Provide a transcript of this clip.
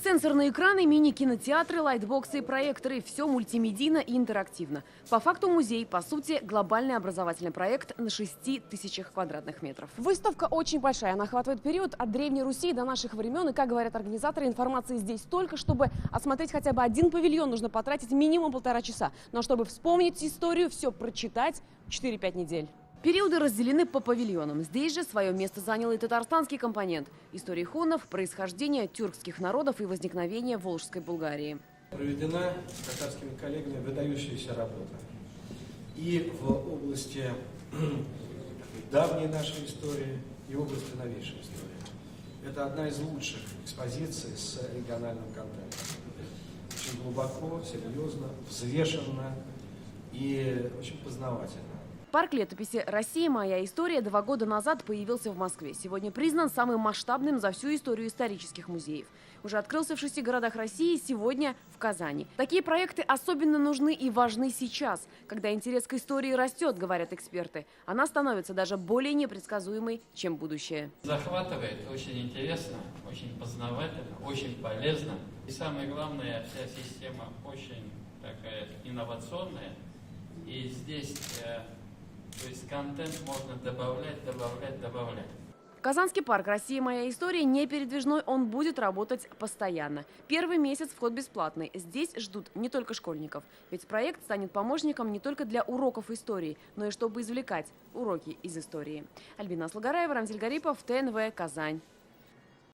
Сенсорные экраны, мини-кинотеатры, лайтбоксы и проекторы – все мультимедийно и интерактивно. По факту музей, по сути, глобальный образовательный проект на 6000 квадратных метров. Выставка очень большая. Она охватывает период от Древней Руси до наших времен. И, как говорят организаторы, информации здесь столько, чтобы осмотреть хотя бы один павильон, нужно потратить минимум 1,5 часа. Но чтобы вспомнить историю, все прочитать – 4-5 недель. Периоды разделены по павильонам. Здесь же свое место занял и татарстанский компонент – истории хунов, происхождение тюркских народов и возникновение Волжской Булгарии. Проведена татарскими коллегами выдающаяся работа и в области давней нашей истории, и в области новейшей истории. Это одна из лучших экспозиций с региональным контентом. Очень глубоко, серьезно, взвешенно и очень познавательно. Парк летописи «Россия. Моя история» 2 года назад появился в Москве. Сегодня признан самым масштабным за всю историю исторических музеев. Уже открылся в 6 городах России, сегодня в Казани. Такие проекты особенно нужны и важны сейчас, когда интерес к истории растет, говорят эксперты. Она становится даже более непредсказуемой, чем будущее. Захватывает, очень интересно, очень познавательно, очень полезно. И самое главное, вся система очень такая инновационная. И здесь... То есть контент можно добавлять. Казанский парк «Россия. Моя история» не передвижной, он будет работать постоянно. Первый месяц вход бесплатный. Здесь ждут не только школьников. Ведь проект станет помощником не только для уроков истории, но и чтобы извлекать уроки из истории. Альбина Аслагараева, Рамзиль Гарипов, ТНВ, Казань.